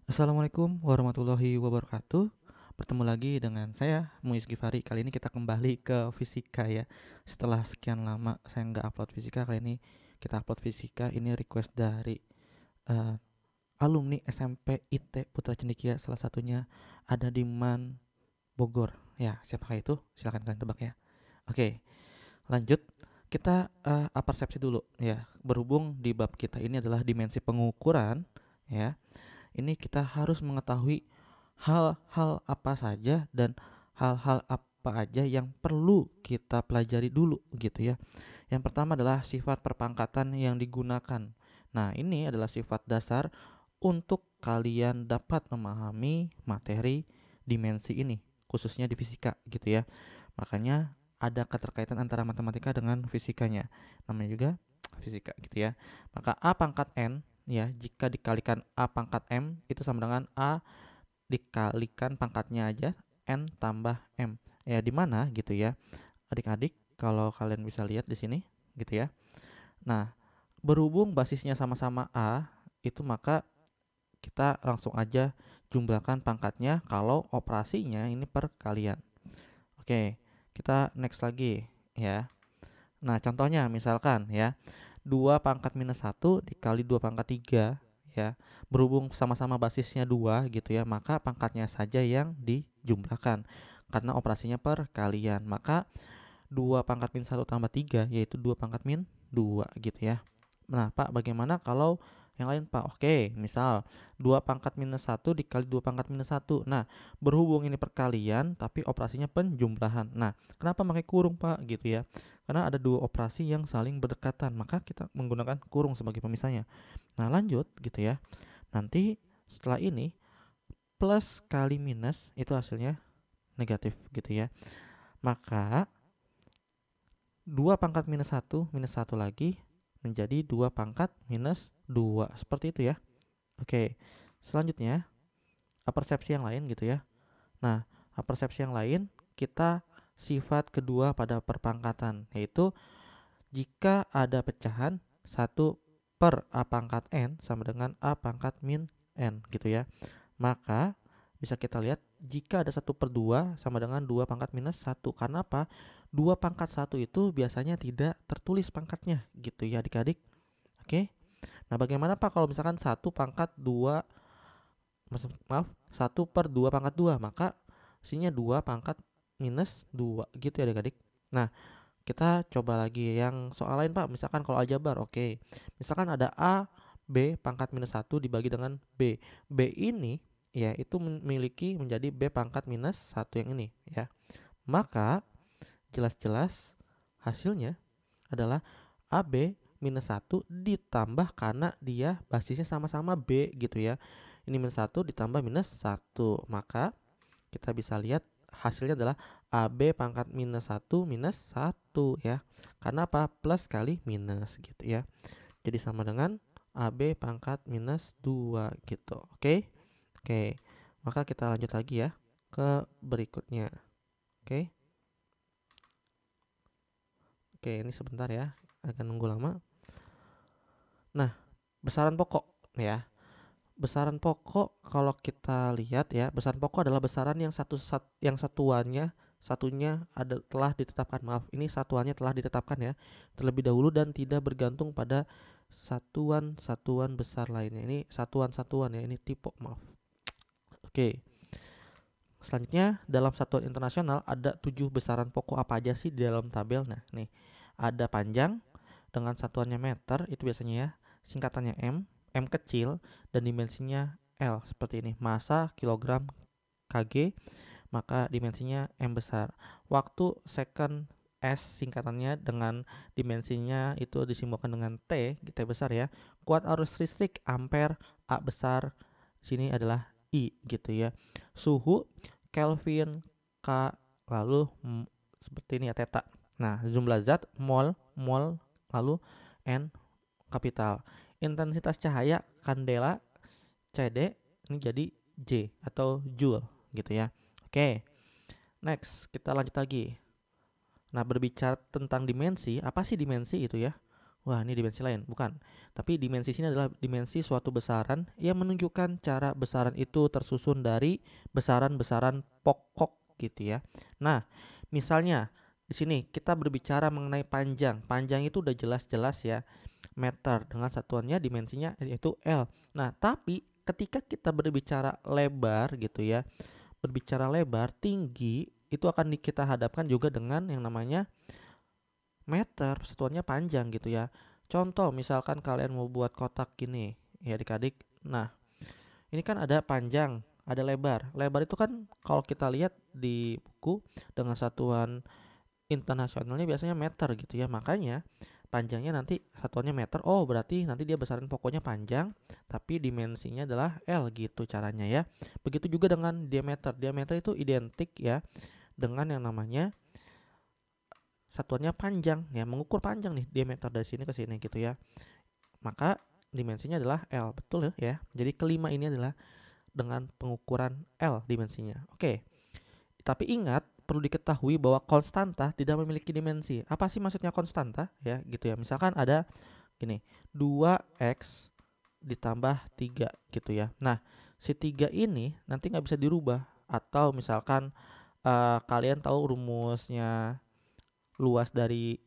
Assalamualaikum warahmatullahi wabarakatuh. Bertemu lagi dengan saya, Muiz Gifari. Kali ini kita kembali ke fisika ya. Setelah sekian lama saya nggak upload fisika, kali ini kita upload fisika. Ini request dari eh, alumni SMP IT Putra Cendekia. Salah satunya ada di Man Bogor. Ya, siapakah itu? Silahkan kalian tebak ya. Oke, lanjut. Kita apersepsi dulu ya. Berhubung di bab kita ini adalah dimensi pengukuran ya, ini kita harus mengetahui hal-hal apa saja dan hal-hal apa aja yang perlu kita pelajari dulu gitu ya. Yang pertama adalah sifat perpangkatan yang digunakan. Nah, ini adalah sifat dasar untuk kalian dapat memahami materi dimensi ini, khususnya di fisika gitu ya. Makanya ada keterkaitan antara matematika dengan fisikanya. Namanya juga fisika gitu ya. Maka A pangkat N ya, jika dikalikan A pangkat M itu sama dengan A dikalikan pangkatnya aja N tambah M. Ya di mana gitu ya. Adik-adik kalau kalian bisa lihat di sini gitu ya. Nah, berhubung basisnya sama-sama A, itu maka kita langsung aja jumlahkan pangkatnya kalau operasinya ini perkalian. Oke, kita next lagi ya. Nah, contohnya misalkan ya, 2 pangkat minus 1 dikali 2 pangkat 3 ya. Berhubung sama-sama basisnya 2 gitu ya, maka pangkatnya saja yang dijumlahkan. Karena operasinya perkalian, maka 2 pangkat min 1 tambah 3 yaitu 2 pangkat min 2 gitu ya. Nah, Pak, bagaimana kalau yang lain, Pak? Oke, misal 2 pangkat minus 1 dikali 2 pangkat minus 1. Nah, berhubung ini perkalian tapi operasinya penjumlahan. Nah, kenapa pakai kurung, Pak? Gitu ya. Karena ada dua operasi yang saling berdekatan, maka kita menggunakan kurung sebagai pemisahnya. Nah, lanjut gitu ya. Nanti setelah ini plus kali minus itu hasilnya negatif gitu ya. Maka 2 pangkat minus satu lagi menjadi 2 pangkat minus 2. Seperti itu ya. Oke, selanjutnya persepsi yang lain gitu ya. Nah, persepsi yang lain kita sifat kedua pada perpangkatan, yaitu jika ada pecahan 1 per A pangkat N sama dengan A pangkat min N gitu ya. Maka bisa kita lihat jika ada 1/2 sama dengan 2 pangkat minus 1. Karena apa? 2 pangkat 1 itu biasanya tidak tertulis pangkatnya gitu ya adik-adik. Oke. Nah, bagaimana Pak kalau misalkan 1/2, maaf, 1/2 pangkat 2, maka isinya 2 pangkat minus 2 gitu ya adik-adik. Nah, kita coba lagi yang soal lain Pak. Misalkan kalau aljabar, oke. Misalkan ada A B pangkat minus 1 dibagi dengan B. B ini ya itu memiliki menjadi B pangkat minus 1 yang ini ya. Maka jelas-jelas hasilnya adalah AB minus 1 ditambah karena dia basisnya sama-sama B gitu ya. Ini minus 1 ditambah minus 1. Maka kita bisa lihat hasilnya adalah AB pangkat minus 1 minus 1 ya. Karena apa? Plus kali minus gitu ya. Jadi sama dengan AB pangkat minus 2 gitu. Oke? Oke. Maka kita lanjut lagi ya ke berikutnya. Oke? Oke, ini sebentar ya. Akan nunggu lama. Nah, besaran pokok ya. Besaran pokok kalau kita lihat ya, besaran pokok adalah besaran yang yang satunya ada telah ditetapkan. Maaf, ini satuannya telah ditetapkan ya terlebih dahulu dan tidak bergantung pada satuan-satuan besar lainnya. Ini satuan-satuan ya, ini tipe, maaf. Oke. Selanjutnya dalam satuan internasional ada 7 besaran pokok apa aja sih di dalam tabel. Nah, nih ada panjang dengan satuannya meter, itu biasanya ya singkatannya M, M kecil dan dimensinya L seperti ini. Massa kilogram kg, maka dimensinya M besar. Waktu second S singkatannya dengan dimensinya itu disimbolkan dengan T, T besar ya. Kuat arus listrik ampere, A besar. Sini adalah I gitu ya. Suhu Kelvin, K, lalu seperti ini ya theta. Nah, jumlah zat mol, mol, lalu N kapital. Intensitas cahaya kandela CD ini jadi J atau joule gitu ya. Oke, next kita lanjut lagi. Nah, berbicara tentang dimensi, apa sih dimensi itu ya? Wah, ini dimensi lain, bukan. Tapi dimensi sini adalah dimensi suatu besaran yang menunjukkan cara besaran itu tersusun dari besaran-besaran pokok gitu ya. Nah, misalnya di sini kita berbicara mengenai panjang. Panjang itu udah jelas-jelas ya, meter dengan satuannya dimensinya yaitu L. Nah, tapi ketika kita berbicara lebar gitu ya, berbicara lebar, tinggi itu akan kita hadapkan juga dengan yang namanya meter, satuannya panjang gitu ya. Contoh misalkan kalian mau buat kotak gini ya adik-adik. Nah, ini kan ada panjang, ada lebar. Lebar itu kan kalau kita lihat di buku dengan satuan internasionalnya biasanya meter gitu ya. Makanya panjangnya nanti satuannya meter. Oh, berarti nanti dia besaran pokoknya panjang, tapi dimensinya adalah L gitu caranya ya. Begitu juga dengan diameter. Diameter itu identik ya dengan yang namanya satuannya panjang ya, mengukur panjang nih diameter dari sini ke sini gitu ya. Maka dimensinya adalah L, betul ya. Jadi kelima ini adalah dengan pengukuran L dimensinya. Oke. Tapi ingat, perlu diketahui bahwa konstanta tidak memiliki dimensi. Apa sih maksudnya konstanta ya gitu ya. Misalkan ada gini, 2x ditambah 3 gitu ya. Nah, si 3 ini nanti nggak bisa dirubah. Atau misalkan kalian tahu rumusnya luas dari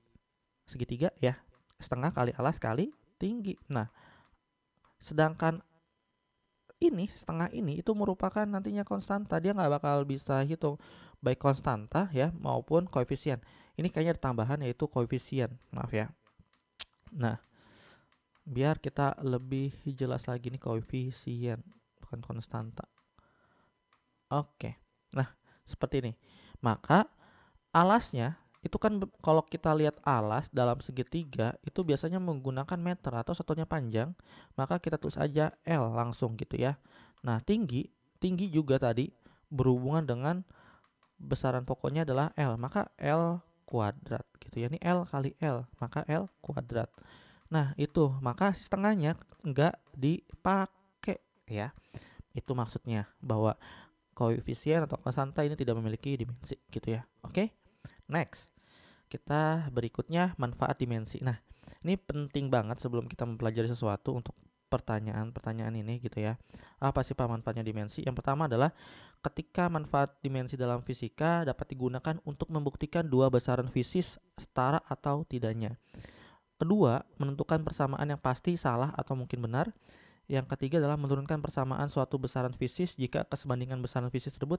segitiga ya, setengah kali alas kali tinggi. Nah, sedangkan ini setengah ini itu merupakan nantinya konstanta, dia nggak bakal bisa hitung baik konstanta ya maupun koefisien. Ini kayaknya ada tambahan yaitu koefisien, maaf ya. Nah, biar kita lebih jelas lagi nih, koefisien bukan konstanta. Oke, nah seperti ini. Maka alasnya itu kan kalau kita lihat alas dalam segitiga itu biasanya menggunakan meter atau satunya panjang, maka kita tulis aja L langsung gitu ya. Nah, tinggi, tinggi juga tadi berhubungan dengan besaran pokoknya adalah L, maka L kuadrat gitu ya. Ini L kali L, maka L kuadrat. Nah, itu, maka setengahnya enggak dipakai ya. Itu maksudnya bahwa koefisien atau konstanta ini tidak memiliki dimensi gitu ya. Oke? Next, kita berikutnya manfaat dimensi. Nah, ini penting banget sebelum kita mempelajari sesuatu untuk pertanyaan-pertanyaan ini gitu ya. Apa sih Pak manfaatnya dimensi? Yang pertama adalah ketika manfaat dimensi dalam fisika dapat digunakan untuk membuktikan dua besaran fisis setara atau tidaknya. Kedua, menentukan persamaan yang pasti salah atau mungkin benar. Yang ketiga adalah menurunkan persamaan suatu besaran fisis jika kesebandingan besaran fisis tersebut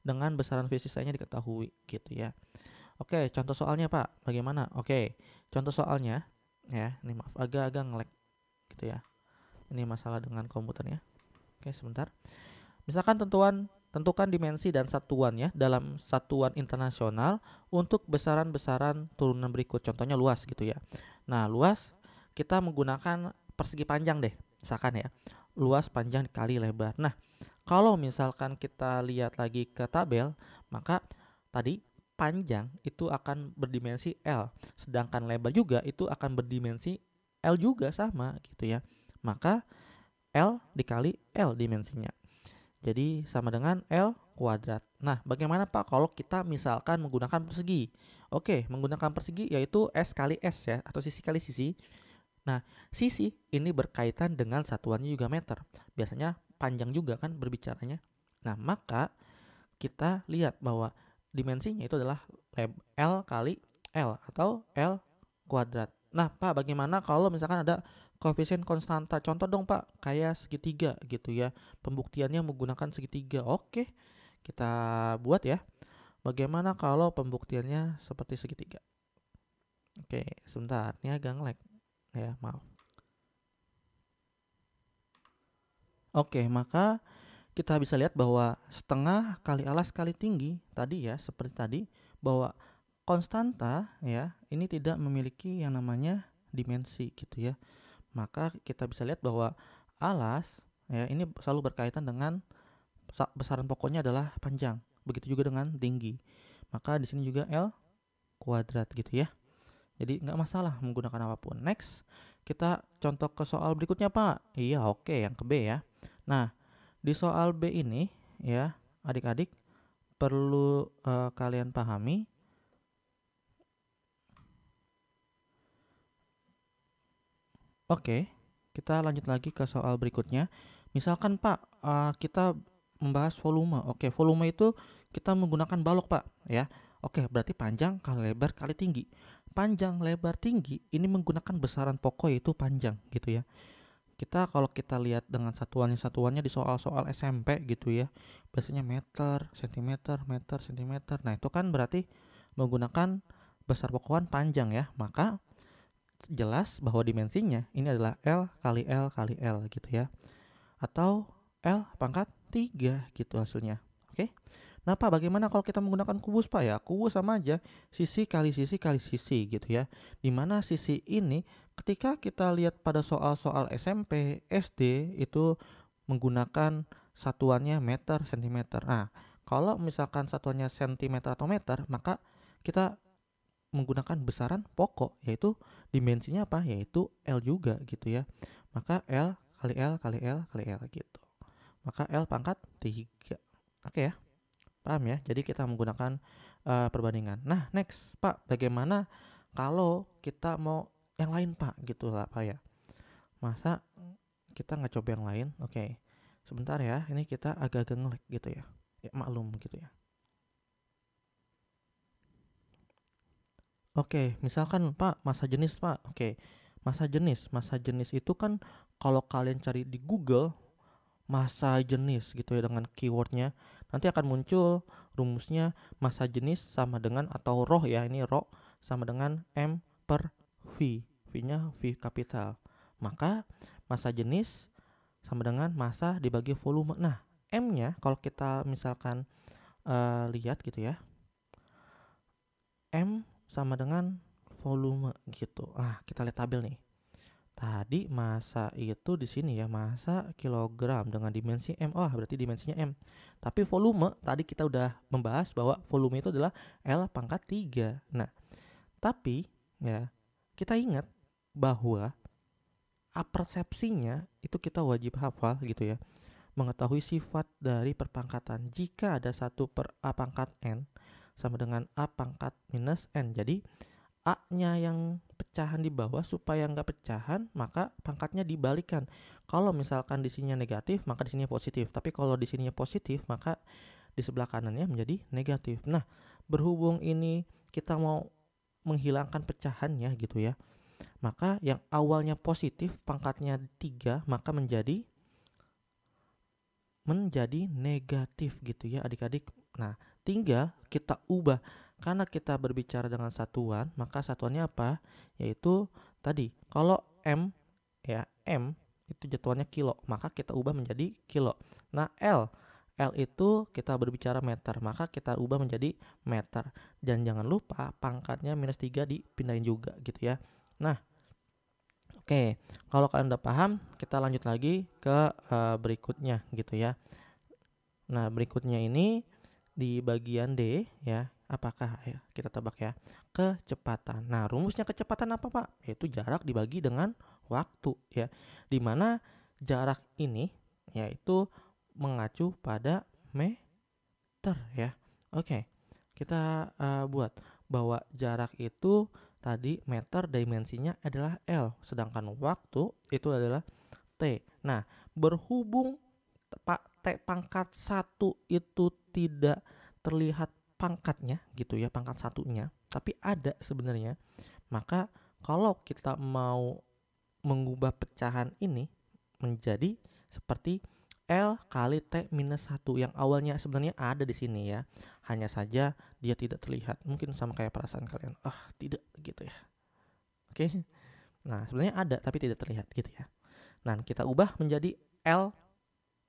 dengan besaran fisis lainnya diketahui gitu ya. Oke, contoh soalnya Pak, bagaimana? Oke, contoh soalnya ya, ini maaf agak-agak nge-lag gitu ya. Ini masalah dengan komputernya. Oke, sebentar. Misalkan tentukan dimensi dan satuannya dalam satuan internasional untuk besaran-besaran turunan berikut. Contohnya luas gitu ya. Nah, luas kita menggunakan persegi panjang deh, misalkan ya. Luas panjang dikali lebar. Nah, kalau misalkan kita lihat lagi ke tabel, maka tadi panjang itu akan berdimensi L, sedangkan lebar juga itu akan berdimensi L juga sama gitu ya. Maka L dikali L dimensinya. Jadi sama dengan L kuadrat. Nah, bagaimana Pak kalau kita misalkan menggunakan persegi? Oke, menggunakan persegi yaitu S kali S ya, atau sisi kali sisi. Nah, sisi ini berkaitan dengan satuannya juga meter. Biasanya panjang juga kan berbicaranya. Nah, maka kita lihat bahwa dimensinya itu adalah L kali L atau L kuadrat. Nah, Pak, bagaimana kalau misalkan ada koefisien konstanta? Contoh dong, Pak, kayak segitiga gitu ya. Pembuktiannya menggunakan segitiga. Oke, kita buat ya. Bagaimana kalau pembuktiannya seperti segitiga? Oke, sebentar, ini agak nge-lag ya, maaf. Oke, maka kita bisa lihat bahwa setengah kali alas kali tinggi tadi ya, seperti tadi, bahwa konstanta ya ini tidak memiliki yang namanya dimensi gitu ya. Maka kita bisa lihat bahwa alas ya ini selalu berkaitan dengan besaran pokoknya adalah panjang. Begitu juga dengan tinggi. Maka di sini juga L kuadrat gitu ya. Jadi nggak masalah menggunakan apapun. Next, kita contoh ke soal berikutnya Pak. Iya, oke, yang ke B ya. Nah, di soal B ini ya, adik-adik perlu kalian pahami Oke, kita lanjut lagi ke soal berikutnya. Misalkan Pak, kita membahas volume. Oke, volume itu kita menggunakan balok Pak, ya. Oke, berarti panjang kali lebar kali tinggi. Panjang, lebar, tinggi ini menggunakan besaran pokok yaitu panjang gitu ya. Kalau kita lihat dengan satuannya di soal-soal SMP gitu ya, biasanya meter, sentimeter, meter, sentimeter. Nah, itu kan berarti menggunakan besar pokok panjang ya. Maka jelas bahwa dimensinya ini adalah L kali L kali L gitu ya, atau L pangkat 3 gitu hasilnya. Oke. Nah Pak, bagaimana kalau kita menggunakan kubus Pak? Ya kubus sama aja, sisi kali sisi kali sisi gitu ya, dimana sisi ini ketika kita lihat pada soal-soal SMP, SD itu menggunakan satuannya meter, sentimeter. Nah, kalau misalkan satuannya sentimeter atau meter, maka kita menggunakan besaran pokok, yaitu dimensinya apa? Yaitu L juga gitu ya. Maka L kali L kali L kali L gitu. Maka L pangkat 3. Oke ya, paham ya? Jadi kita menggunakan perbandingan. Nah, next, Pak, bagaimana kalau kita mau yang lain, Pak? Gitu lah, Pak ya. Masa kita nggak coba yang lain? Oke. Sebentar ya, ini kita agak-agak nge-lag gitu ya. Ya maklum gitu ya. Oke, misalkan Pak, masa jenis Pak. Oke, masa jenis itu kan kalau kalian cari di Google masa jenis gitu ya dengan keywordnya, nanti akan muncul rumusnya masa jenis sama dengan atau rho ya, ini rho sama dengan M per V. V-nya V kapital. Maka masa jenis sama dengan massa dibagi volume. Nah, M-nya kalau kita misalkan lihat gitu ya, M sama dengan volume gitu. Kita lihat tabel nih. Tadi massa itu di sini ya, massa kilogram dengan dimensi M. Berarti dimensinya M. Tapi volume tadi kita udah membahas bahwa volume itu adalah L pangkat 3. Nah, tapi ya kita ingat bahwa persepsinya itu kita wajib hafal gitu ya. Mengetahui sifat dari perpangkatan. Jika ada 1 per A pangkat N sama dengan A pangkat minus N. Jadi A-nya yang pecahan di bawah, supaya nggak pecahan maka pangkatnya dibalikan. Kalau misalkan di sininya negatif maka di sini positif. Tapi kalau di sininya positif maka di sebelah kanannya menjadi negatif. Nah, berhubung ini kita mau menghilangkan pecahannya gitu ya, maka yang awalnya positif pangkatnya 3 maka menjadi negatif gitu ya adik-adik. Nah, tinggal kita ubah. Karena kita berbicara dengan satuan, maka satuannya apa? Yaitu tadi, kalau M ya, M itu jatuhannya kilo, maka kita ubah menjadi kilo. Nah, L itu kita berbicara meter, maka kita ubah menjadi meter. Dan jangan lupa pangkatnya minus 3 dipindahin juga gitu ya. Nah, oke, kalau kalian udah paham, kita lanjut lagi ke berikutnya gitu ya. Nah, berikutnya ini di bagian D ya, apakah ya, kita tebak ya, kecepatan. Nah, rumusnya kecepatan apa Pak? Yaitu jarak dibagi dengan waktu ya, dimana jarak ini yaitu mengacu pada meter ya. Oke, kita buat bahwa jarak itu tadi meter, dimensinya adalah L, sedangkan waktu itu adalah T. Nah, berhubung T pangkat 1 itu tidak terlihat pangkatnya gitu ya, pangkat satunya, tapi ada sebenarnya. Maka kalau kita mau mengubah pecahan ini menjadi seperti L kali T minus 1 yang awalnya sebenarnya ada di sini ya. Hanya saja dia tidak terlihat. Mungkin sama kayak perasaan kalian. Tidak gitu ya. Oke. Nah, sebenarnya ada tapi tidak terlihat gitu ya. Nah, kita ubah menjadi L.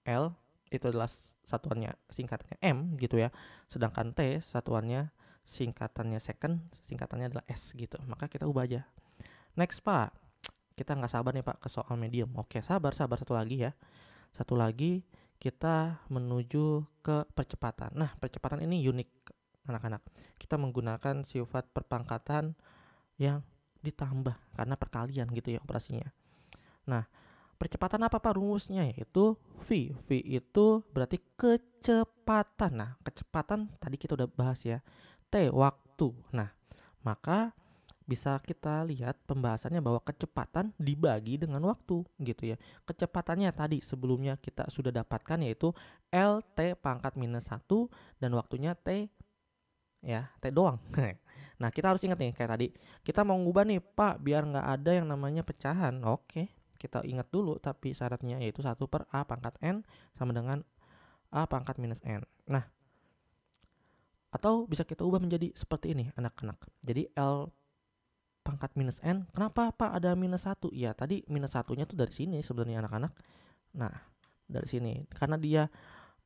L itu adalah satuannya singkatannya M gitu ya. Sedangkan T satuannya singkatannya second, singkatannya adalah S gitu. Maka kita ubah aja. Next Pak, kita nggak sabar nih Pak ke soal medium. Oke, sabar satu lagi ya. Satu lagi kita menuju ke percepatan. Nah, percepatan ini unik anak-anak. Kita menggunakan sifat perpangkatan yang ditambah karena perkalian gitu ya operasinya. Nah, percepatan apa Pak rumusnya? Yaitu V. V itu berarti kecepatan. Nah, kecepatan tadi kita udah bahas ya. T waktu. Nah, maka bisa kita lihat pembahasannya bahwa kecepatan dibagi dengan waktu gitu ya. Kecepatannya tadi sebelumnya kita sudah dapatkan yaitu LT pangkat minus 1 dan waktunya T ya, T doang. Nah, kita harus ingat nih kayak tadi, kita mau ngubah nih Pak biar nggak ada yang namanya pecahan. Oke, kita ingat dulu tapi syaratnya yaitu 1 per A pangkat N sama dengan A pangkat minus N. Nah, atau bisa kita ubah menjadi seperti ini anak-anak. Jadi L pangkat minus N, kenapa Pak ada minus 1? Ya tadi minus 1-nya tuh dari sini sebenarnya anak-anak. Nah, dari sini. Karena dia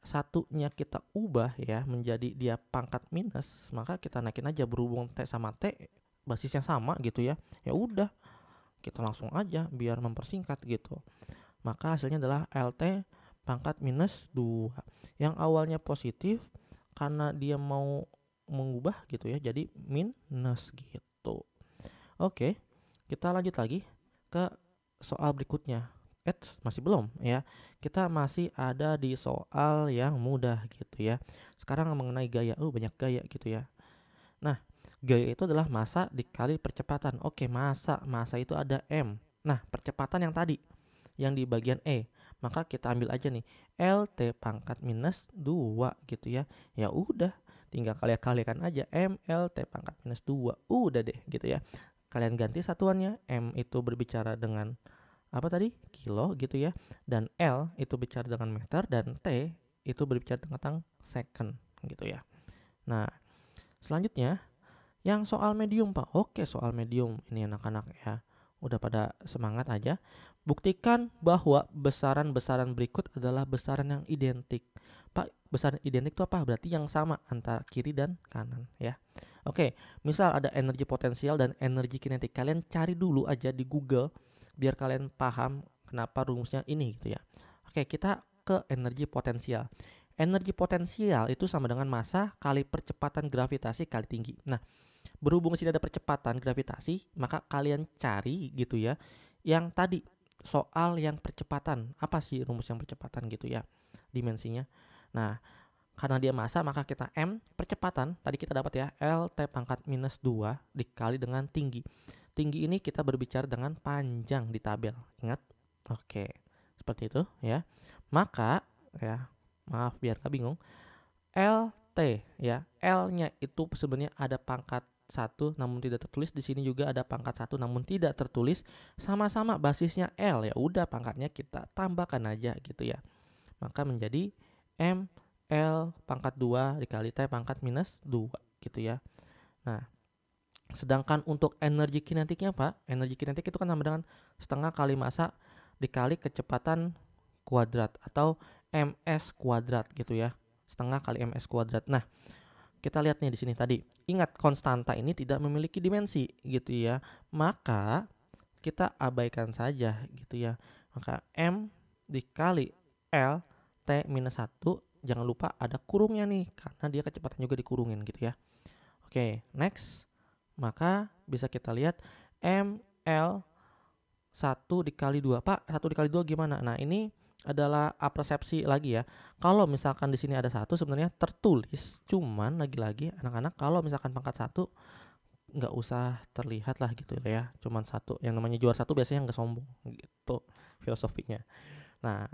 satunya kita ubah ya menjadi dia pangkat minus, maka kita naikin aja berhubung T sama T basisnya sama gitu ya. Ya udah, kita langsung aja biar mempersingkat gitu. Maka hasilnya adalah LT pangkat minus 2. Yang awalnya positif karena dia mau mengubah gitu ya jadi minus gitu. Oke, kita lanjut lagi ke soal berikutnya. Masih belum ya. Kita masih ada di soal yang mudah gitu ya. Sekarang mengenai gaya. Banyak gaya gitu ya. Nah, gaya itu adalah massa dikali percepatan. Oke, massa itu ada M. Nah, percepatan yang tadi yang di bagian E. Maka kita ambil aja nih LT pangkat minus 2 gitu ya. Ya udah, tinggal kalikan aja M LT pangkat minus 2. Udah deh gitu ya. Kalian ganti satuannya, M itu berbicara dengan apa tadi? Kilo gitu ya. Dan L itu bicara dengan meter dan T itu berbicara tentang second gitu ya. Nah, selanjutnya yang soal medium Pak. Oke, soal medium ini anak-anak ya. Udah pada semangat aja. Buktikan bahwa besaran-besaran berikut adalah besaran yang identik. Pak, besaran identik itu apa? Berarti yang sama antara kiri dan kanan ya. Oke, misal ada energi potensial dan energi kinetik. Kalian cari dulu aja di Google biar kalian paham kenapa rumusnya ini gitu ya. Oke, kita ke energi potensial. Energi potensial itu sama dengan massa kali percepatan gravitasi kali tinggi. Nah, berhubung sini ada percepatan gravitasi, maka kalian cari gitu ya. Yang tadi soal yang percepatan, apa sih rumus yang percepatan gitu ya? Dimensinya. Nah, karena dia massa maka kita M percepatan tadi kita dapat ya LT pangkat minus 2 dikali dengan tinggi. Tinggi ini kita berbicara dengan panjang di tabel. Ingat? Oke. Seperti itu ya. Maka ya, maaf biar gak bingung. LT ya, L-nya itu sebenarnya ada pangkat 1 namun tidak tertulis. Di sini juga ada pangkat 1 namun tidak tertulis. Sama-sama basisnya L, ya udah pangkatnya kita tambahkan aja gitu ya. Maka menjadi M L pangkat 2 dikali T pangkat minus 2 gitu ya. Nah, sedangkan untuk energi kinetiknya Pak, energi kinetik itu kan sama dengan setengah kali massa dikali kecepatan kuadrat atau ms kuadrat gitu ya. Setengah kali ms kuadrat. Nah, kita lihat nih di sini tadi. Ingat konstanta ini tidak memiliki dimensi gitu ya. Maka kita abaikan saja gitu ya. Maka M dikali L T minus 1, jangan lupa ada kurungnya nih karena dia kecepatan juga dikurungin gitu ya. Oke, next. Maka bisa kita lihat ML 1 dikali 2. Pak, 1 dikali 2 gimana? Nah, ini adalah persepsi lagi ya. Kalau misalkan di sini ada 1 sebenarnya tertulis, cuman lagi-lagi anak-anak kalau misalkan pangkat 1 nggak usah terlihat lah gitu ya. Cuman 1. Yang namanya juara 1 biasanya nggak sombong gitu filosofinya. Nah,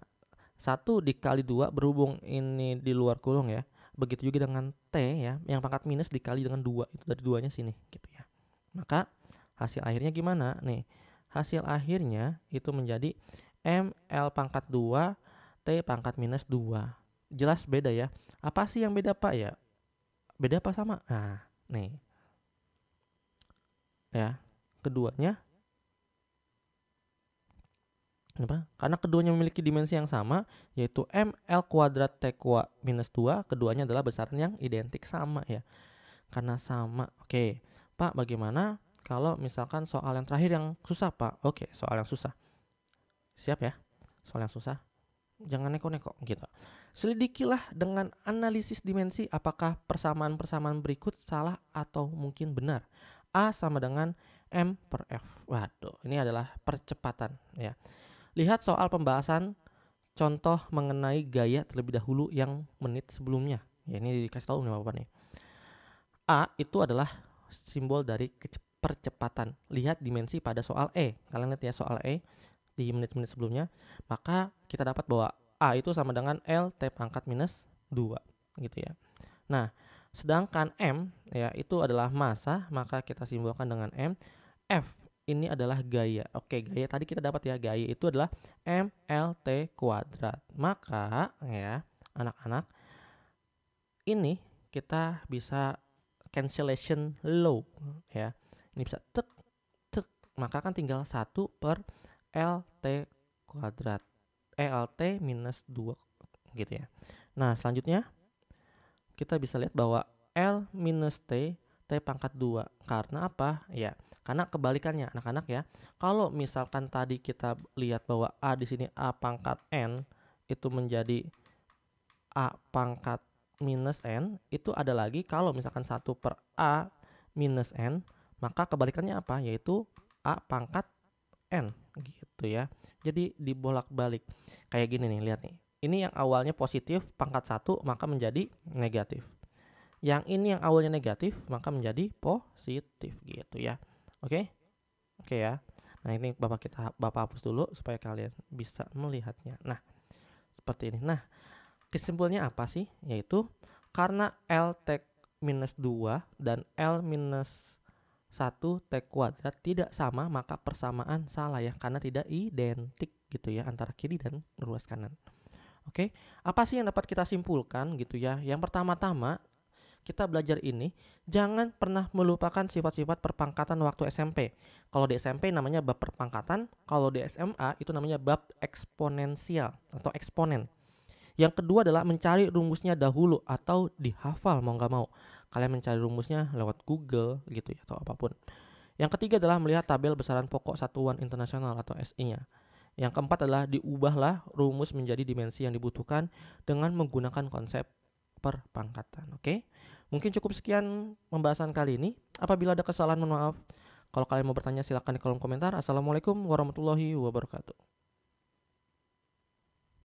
1 dikali 2 berhubung ini di luar kurung ya. Begitu juga dengan T ya, yang pangkat minus dikali dengan 2. Itu dari 2-nya sini gitu ya. Maka hasil akhirnya gimana? Nih, hasil akhirnya itu menjadi ML pangkat 2 T pangkat minus 2. Jelas beda ya. Apa sih yang beda Pak ya? Beda apa sama? Nah, nih. Ya, keduanya apa? Karena keduanya memiliki dimensi yang sama, yaitu ML kuadrat T minus 2, keduanya adalah besaran yang identik sama ya. Karena sama. Oke, Pak bagaimana kalau misalkan soal yang terakhir yang susah Pak? Oke, soal yang susah. Siap ya? Soal yang susah. Jangan neko-neko gitu. Selidikilah dengan analisis dimensi apakah persamaan-persamaan berikut salah atau mungkin benar. A sama dengan M per F. Waduh, ini adalah percepatan ya. Lihat soal pembahasan contoh mengenai gaya terlebih dahulu yang menit sebelumnya. Ya, ini dikasih tahu nih Bapak nih. A itu adalah simbol dari percepatan. Lihat dimensi pada soal E. Kalian lihat ya soal E di menit-menit sebelumnya. Maka kita dapat bahwa A itu sama dengan L T pangkat minus 2 gitu ya. Nah, sedangkan M ya itu adalah massa, maka kita simbolkan dengan M. F ini adalah gaya. Oke, gaya tadi kita dapat ya, gaya itu adalah MLT kuadrat. Maka ya, anak-anak, ini kita bisa cancellation law ya. Ini bisa tek tek, maka kan tinggal 1 per LT kuadrat. LT minus 2 gitu ya. Nah, selanjutnya kita bisa lihat bahwa L minus T pangkat 2. Karena apa? Ya, karena kebalikannya anak-anak ya. Kalau misalkan tadi kita lihat bahwa A di sini A pangkat N itu menjadi A pangkat minus N, itu ada lagi kalau misalkan 1 per A minus N, maka kebalikannya apa? Yaitu A pangkat N gitu ya. Jadi dibolak-balik. Kayak gini nih, lihat nih. Ini yang awalnya positif pangkat 1 maka menjadi negatif. Yang ini yang awalnya negatif maka menjadi positif gitu ya. Oke? Oke ya. Nah, ini Bapak hapus dulu supaya kalian bisa melihatnya. Nah, seperti ini. Nah, kesimpulannya apa sih? Yaitu karena L T minus 2 dan L minus 1 T kuadrat tidak sama, maka persamaan salah ya, karena tidak identik gitu ya antara kiri dan ruas kanan. Oke, apa sih yang dapat kita simpulkan gitu ya? Yang pertama-tama kita belajar ini, jangan pernah melupakan sifat-sifat perpangkatan waktu SMP. Kalau di SMP namanya bab perpangkatan, kalau di SMA itu namanya bab eksponensial atau eksponen. Yang kedua adalah mencari rumusnya dahulu atau dihafal mau nggak mau. Kalian mencari rumusnya lewat Google gitu ya atau apapun. Yang ketiga adalah melihat tabel besaran pokok satuan internasional atau SI-nya. Yang keempat adalah diubahlah rumus menjadi dimensi yang dibutuhkan dengan menggunakan konsep perpangkatan. Oke? Mungkin cukup sekian pembahasan kali ini. Apabila ada kesalahan mohon maaf. Kalau kalian mau bertanya silakan di kolom komentar. Assalamualaikum warahmatullahi wabarakatuh.